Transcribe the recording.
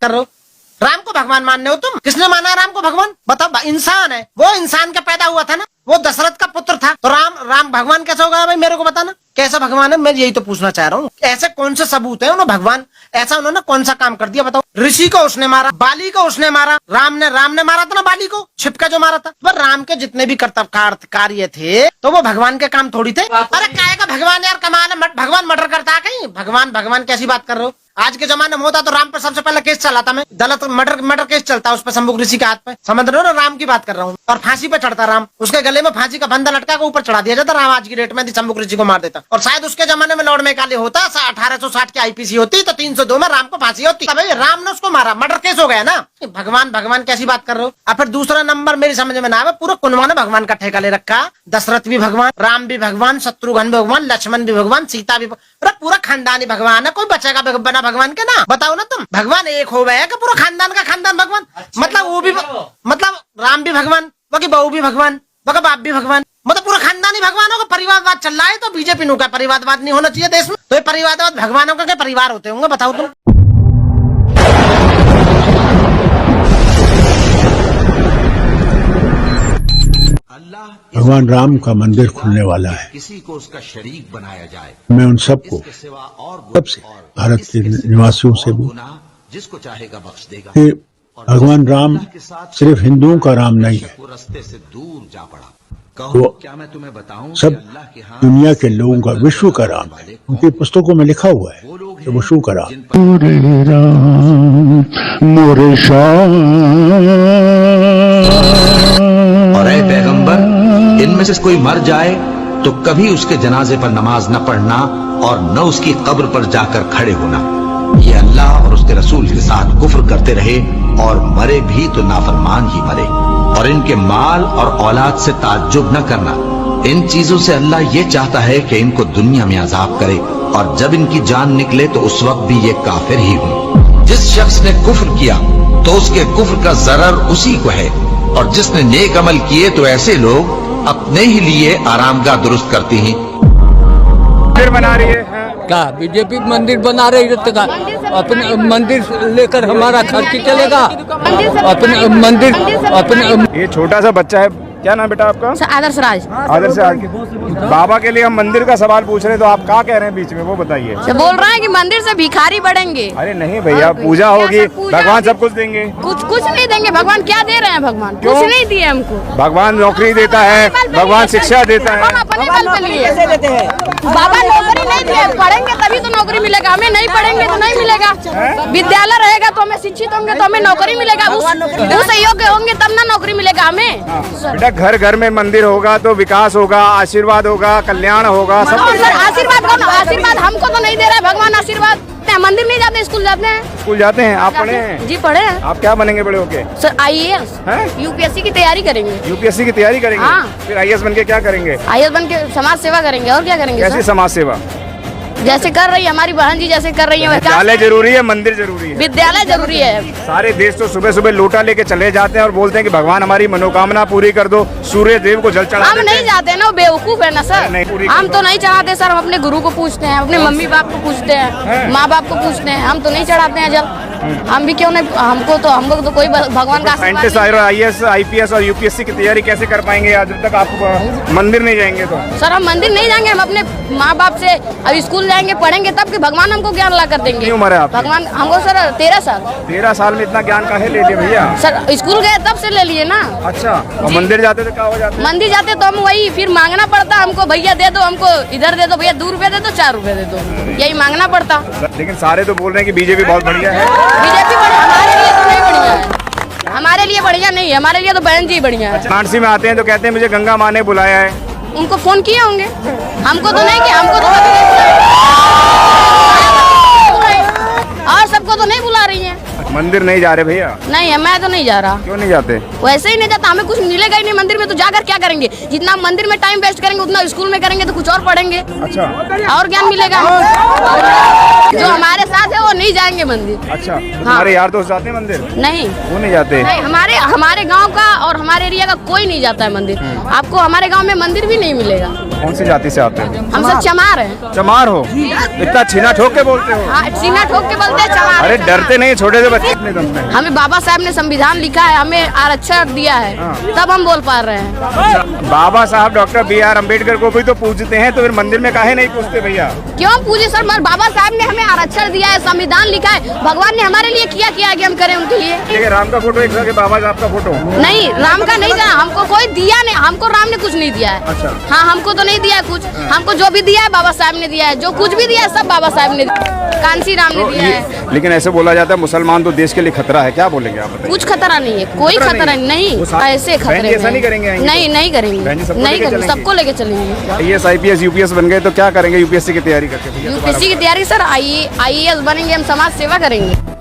कर रहे हो? राम को भगवान मानने हो तुम? किसने माना है राम को भगवान? बताओ। इंसान है वो, इंसान का पैदा हुआ था ना, वो दशरथ का पुत्र था, तो राम भगवान कैसे होगा भाई? मेरे को बताना कैसा भगवान है, मैं यही तो पूछना चाह रहा हूँ। ऐसे कौन से सबूत है उन्होंने भगवान ऐसा उन्होंने कौन सा काम कर दिया बताओ? ऋषि को उसने मारा, बाली को उसने मारा, राम ने मारा था ना बाली को, छिपका जो मारा था। तो राम के जितने भी कर्तव्य कार्य थे तो वो भगवान के काम थोड़ी थे। अरे काय का भगवान यार, कमाल है, भगवान मर्डर करता है कहीं? भगवान कैसी बात कर रहे हो? आज के जमाने में होता तो राम पर सबसे पहले केस चलाता मैं, दलित मर्डर केस चलता उस पर शंभु ऋषि के हाथ पे, समझ रहे हो ना? राम की बात कर रहा हूँ। और फांसी पे चढ़ता राम, उसके गले में फांसी का फंदा लटका के ऊपर चढ़ा दिया जाता राम आज की डेट में, शंभु ऋषि को मार देता। और शायद उसके जमाने में लॉर्ड मेकाले होता, 1860 की आईपीसी होती तो 302 में राम को फांसी होती। भाई राम ने उसको मारा, मर्डर केस हो गया ना। भगवान कैसी बात कर रहे हो? और फिर दूसरा नंबर मेरी समझ में ना आवे, पूरा कुनवा ने भगवान का ठेका ले रखा। दशरथ भी भगवान, राम भी भगवान, शत्रुघ्न भी भगवान, लक्ष्मण भी भगवान, सीता भी, पूरा खानदानी भगवान है। कोई बचेगा बना भगवान के ना? बताओ ना तुम। भगवान एक हो गया कि पूरा खानदान का खानदान भगवान? मतलब वो भी मतलब राम भी भगवान, बाकी बहू भी भगवान, बाकी बाप भी भगवान, मतलब पूरा खानदानी भगवान होगा। परिवारवाद चल रहा है तो बीजेपी नु का परिवारवाद नहीं होना चाहिए देश में। तो ये परिवारवाद भगवानों का क्या परिवार होते होंगे बताओ तुम? भगवान राम का मंदिर खुलने वाला है। किसी को उसका शरीक बनाया जाए। मैं उन सबको, सबसे भारत के निवासियों से भी, जिसको चाहेगा बख्श देगा। कि भगवान राम सिर्फ हिंदुओं का राम नहीं है, रास्ते से दूर जा पड़ा। वो क्या मैं तुम्हें बताऊं सब दुनिया के लोगों का, विश्व का राम है। उनकी पुस्तकों में लिखा हुआ है कि विश्व का राम। मोरे शाम और ऐ पैगंबर, इनमें से कोई मर जाए तो कभी उसके जनाजे पर नमाज न पढ़ना और न उसकी कब्र पर जाकर खड़े होना। ये अल्लाह और उसके रसूल के साथ कुफ्र करते रहे और मरे भी तो नाफरमान ही मरे। और इनके माल और औलाद से ताज्जुब न करना। इन चीजों से अल्लाह ये चाहता है कि इनको दुनिया में अजाब करे और जब इनकी जान निकले तो उस वक्त भी ये काफिर ही हो। जिस शख्स ने कुफ्र किया तो उसके कुफ्र का जरर उसी को है, और जिसने नेक अमल किए तो ऐसे लोग अपने ही लिए आरामगाह दुरुस्त करती हैं। मंदिर बना रही है क्या? बीजेपी मंदिर बना रही है का? अपने मंदिर लेकर हमारा खर्च चलेगा? अपने मंदिर अपने। ये छोटा सा बच्चा है, क्या नाम बेटा आपका? आदर्श राज। आदर्श राज। बाबा के लिए हम मंदिर का सवाल पूछ रहे हैं तो आप क्या कह रहे हैं बीच में, वो बताइए। तो बोल रहे हैं कि मंदिर से भिखारी बढ़ेंगे। अरे नहीं भैया, पूजा होगी, भगवान सब कुछ देंगे। कुछ नहीं देंगे। भगवान क्या दे रहे हैं? भगवान कुछ नहीं दिए हमको। भगवान नौकरी देता है, भगवान शिक्षा देता है। अपने बल पे लिए बाबा नौकरी नहीं दिए, पढ़ेंगे तभी तो नौकरी मिलेगा। हमें नहीं पढ़ेंगे तो नहीं मिलेगा। विद्यालय रहेगा तो हमें शिक्षित होंगे तो हमें नौकरी मिलेगा। उस योग्य होंगे तब ना नौकरी मिलेगा हमें। बेटा घर घर में मंदिर होगा तो विकास होगा, आशीर्वाद होगा, कल्याण होगा, सब कुछ। आशीर्वाद कौन? आशीर्वाद हमको तो नहीं दे रहा है भगवान आशीर्वाद। मंदिर नहीं जाते, स्कूल जाते हैं। स्कूल जाते हैं? आप पढ़े हैं? जी पढ़े हैं। आप क्या बनेंगे बड़े होके? सर IAS, यूपीएससी की तैयारी करेंगे। यूपीएससी की तैयारी करेंगे? हाँ। फिर IAS बन के क्या करेंगे? IAS बन के समाज सेवा करेंगे। और क्या करेंगे? कैसी समाज सेवा? जैसे कर रही है हमारी बहन जी, जैसे कर रही है। विद्यालय जरूरी है, मंदिर जरूरी है? विद्यालय जरूरी है। सारे देश तो सुबह सुबह लोटा लेके चले जाते हैं और बोलते हैं कि भगवान हमारी मनोकामना पूरी कर दो, सूर्य देव को जल चढ़ा। हम नहीं जाते ना, वो बेवकूफ है ना सर। हम तो नहीं चढ़ाते सर, हम अपने गुरु को पूछते हैं, अपने मम्मी बाप को पूछते हैं, माँ बाप को पूछते हैं। हम तो नहीं चढ़ाते हैं जल। हम भी क्यों नहीं? हमको तो कोई भगवान का साइंटिस्ट IAS IPS और यूपीएससी की तैयारी कैसे कर पाएंगे जब तक आप मंदिर नहीं जाएंगे? तो सर हम मंदिर नहीं जाएंगे, हम अपने माँ बाप से अब स्कूल जाएंगे, पढ़ेंगे तब कि भगवान हमको ज्ञान ला कर देंगे। कितनी उम्र है आपकी? भगवान हमको सर 13 साल। 13 साल में इतना ज्ञान काहे ले लिया भैया? सर स्कूल गए तब से ले लिए ना। अच्छा, और मंदिर जाते तो क्या हो जाता? मंदिर जाते तो हम वही फिर मांगना पड़ता हमको, भैया दे दो हमको, इधर दे दो भैया, 2 रुपए दे दो, 4 रुपए दे दो, यही मांगना पड़ता। लेकिन सारे तो बोल रहे हैं कि बीजेपी बहुत बढ़िया है। बीजेपी हमारे लिए तो नहीं बढ़िया है। हमारे लिए बढ़िया नहीं है, हमारे लिए तो बहन जी बढ़िया है। वाराणसी में आते हैं तो कहते हैं मुझे गंगा माँ ने बुलाया है। उनको फोन किए होंगे, हमको तो नहीं किया। हमको तो कभी नहीं बुलाया और सबको तो नहीं बुला रही है। मंदिर नहीं जा रहे भैया? नहीं, मैं तो नहीं जा रहा। क्यों नहीं जाते? वैसे ही नहीं जाता, हमें कुछ मिलेगा ही नहीं मंदिर में, तो जाकर क्या करेंगे? जितना मंदिर में टाइम वेस्ट करेंगे उतना स्कूल में करेंगे तो कुछ और पढ़ेंगे। अच्छा, और ज्ञान मिलेगा। जो हमारे साथ है वो नहीं जाएंगे मंदिर। अच्छा, हमारे यार दोस्त जाते हैं मंदिर? नहीं, वो नहीं जाते। नहीं, हमारे गांव का और हमारे एरिया का कोई नहीं जाता है मंदिर। आपको हमारे गांव में मंदिर भी नहीं मिलेगा। कौन सी जाति से आते हो? हम सब चमार हैं। चमार हो? इतना छीना ठोक के बोलते हो? हाँ, सीना ठोक के बोलते हैं चमार। अरे डरते नहीं छोटे से बच्चे इतने दम में? हमें बाबा साहब ने संविधान लिखा है, हमें आरक्षण दिया है, तब हम बोल पा रहे हैं। अच्छा, बाबा साहब डॉक्टर B.R. अम्बेडकर को भी तो पूजते हैं, तो फिर मंदिर में काहे नहीं पूजते भैया? क्यों पूजे सर? मगर बाबा साहब ने हमें आरक्षण दिया है, संविधान लिखा है, भगवान ने हमारे लिए किया कि हम करें उनके लिए। ठीक है, राम का फोटो एक जगह, बाबा साहब का फोटो नहीं, राम का नहीं था, हमको कोई दिया नहीं, हमको राम ने कुछ नहीं दिया है। अच्छा। हाँ, हमको तो नहीं दिया है कुछ, हमको जो भी दिया है बाबा साहब ने दिया है, जो कुछ भी दिया है सब बाबा साहब ने, कांसी राम ने तो दिया है। लेकिन ऐसे बोला जाता है मुसलमान तो देश के लिए खतरा है, क्या बोलेंगे आप? बताइए। कुछ खतरा नहीं है, कोई खतरा नहीं, वो साथ- ऐसे बहन खतरे जी ऐसा नहीं करेंगे, आएंगे नहीं, नहीं करेंगे, बहन जी सबको नहीं लेके करेंगे, चलेंगे? सबको लेके चलेंगे। IAS IPS UPS बन गए तो क्या करेंगे यूपीएससी की तैयारी करके भैया? यूपीएससी की तैयारी सर, IAS बनेंगे, हम समाज सेवा करेंगे।